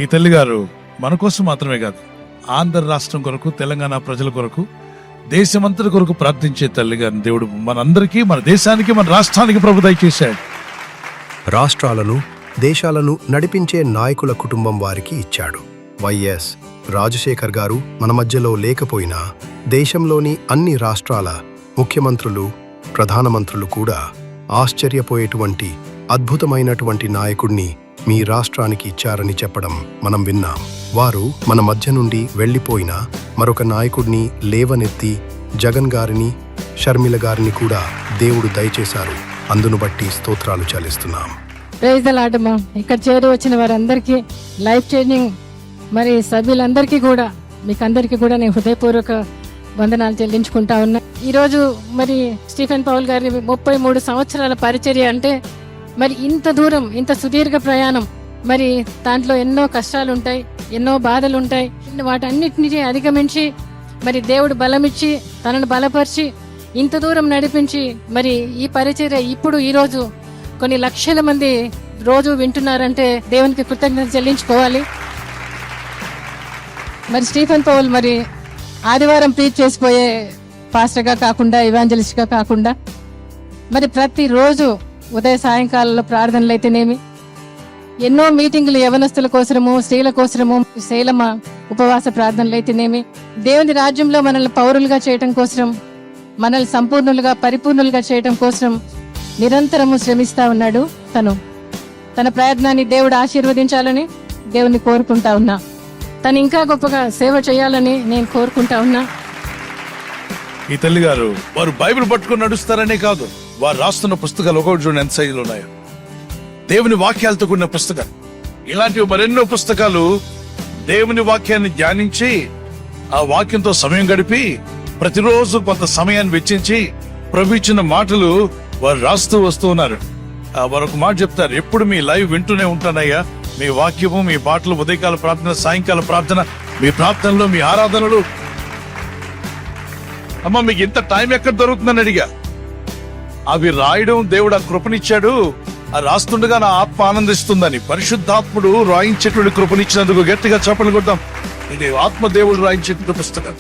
ఈ తల్లి గారు మన కోసం మాత్రమే కాదు, ఆంధ్ర రాష్ట్రం కొరకు, తెలంగాణ ప్రజల కొరకు, దేశమంతటి కొరకు ప్రార్థించే తల్లి గారిని దేవుడు మనందరికీ, మన దేశానికి, మన రాష్ట్రానికి ప్రభు దయచేశాడు. రాష్ట్రాలను, దేశాలను నడిపించే నాయకుల కుటుంబం వారికి ఇచ్చాడు. వైఎస్ రాజశేఖర్ గారు మన మధ్యలో లేకపోయినా దేశంలోని అన్ని రాష్ట్రాల ముఖ్యమంత్రులు, ప్రధానమంత్రులు కూడా ఆశ్చర్యపోయేటువంటి అద్భుతమైనటువంటి నాయకుడిని మీ రాష్ట్రానికి ఇచ్చారని చెప్పడం మనం విన్నాం. వారు మన మధ్య నుండి వెళ్లిపోయిన మరొక నాయకుడిని లేవనెత్తి జగన్ గారిని, షర్మిల గారిని కూడా దేవుడు దయచేశారు. అందును బట్టి స్తోత్రాలు చెల్లిస్తున్నాం. ప్రైజ్ ది లార్డ్ అమ్మా. ఇక్కడ చేరి వచ్చిన వారందరికీ, లైఫ్ చేంజింగ్ మరి సభ్యులందరికీ కూడా, మీకు అందరికీ కూడా నేను హృదయపూర్వక వందనాలు చెల్లించుకుంటా ఉన్నా. ఈరోజు మరి స్టీఫెన్ పౌల్ గారి 33 సంవత్సరాల పరిచర్య అంటే, మరి ఇంత దూరం, ఇంత సుదీర్ఘ ప్రయాణం, మరి దాంట్లో ఎన్నో కష్టాలు ఉంటాయి, ఎన్నో బాధలు ఉంటాయి. వాటన్నిటిని అధిగమించి మరి దేవుడు బలమిచ్చి, తనను బలపరిచి ఇంత దూరం నడిపించి, మరి ఈ పరిచర్య ఇప్పుడు ఈరోజు కొన్ని లక్షల మంది రోజు వింటున్నారంటే దేవునికి కృతజ్ఞత చెల్లించుకోవాలి. మరి స్టీఫెన్ పౌల్ మరి ఆదివారం ప్రీచ్ చేసిపోయే పాస్టర్గా కాకుండా, ఇవాంజలిస్ట్గా కాకుండా, మరి ప్రతిరోజు ఉదయ సాయంకాలంలో ప్రార్థనలు అయితేనేమి, ఎన్నో మీటింగులు యవనస్తుల కోసము, స్త్రీల కోసము, శైలమ ఉపవాస ప్రార్థనలు అయితేనేమి, దేవుని రాజ్యంలో మనల్ని పౌరులుగా చేయటం కోసం, మనల్ని సంపూర్ణులుగా, పరిపూర్ణులుగా చేయటం కోసం నిరంతరము శ్రమిస్తా ఉన్నాడు. తన ప్రయత్నాన్ని దేవుడు ఆశీర్వదించాలని దేవుని కోరుకుంటా ఉన్నా. తను ఇంకా గొప్పగా సేవ చేయాలని నేను కోరుకుంటా ఉన్నా. ఈ తల్లి గారు వారు బైబిల్ పట్టుకుని నడుస్తారనే కాదు, వారు రాస్తున్న పుస్తకాలు ఒకటి చూడండి ఎంత సైజులు ఉన్నాయో. దేవుని వాక్యాలతో కూడిన పుస్తకాలు, ఇలాంటివి మరెన్నో పుస్తకాలు. దేవుని వాక్యాన్ని ధ్యానించి, ఆ వాక్యంతో సమయం గడిపి, ప్రతిరోజు కొంత సమయాన్ని వెచ్చించి ప్రభు ఇచ్చిన మాటలు వారు రాస్తూ వస్తూ ఉన్నారు. వారు ఒక మాట చెప్తారు, ఎప్పుడు మీ లైవ్ వింటూనే ఉంటానయ్యా, మీ వాక్యము, మీ పాటలు, ఉదయకాల ప్రార్థన, సాయంకాల ప్రార్థన, మీ ప్రార్థనలు, మీ ఆరాధనలు. అమ్మ, మీకు ఇంత టైం ఎక్కడ దొరుకుతుందని అడిగా. అవి రాయడం దేవుడు ఆ కృపనిచ్చాడు. అది రాస్తుండగా నా ఆత్మ ఆనందిస్తుందని. పరిశుద్ధాత్ముడు రాయించేటువంటి కృపనిచ్చినందుకు గట్టిగా చప్పట్లు కొడతాం. ఇది ఆత్మ దేవుడు రాయించేటువంటి పుస్తకం.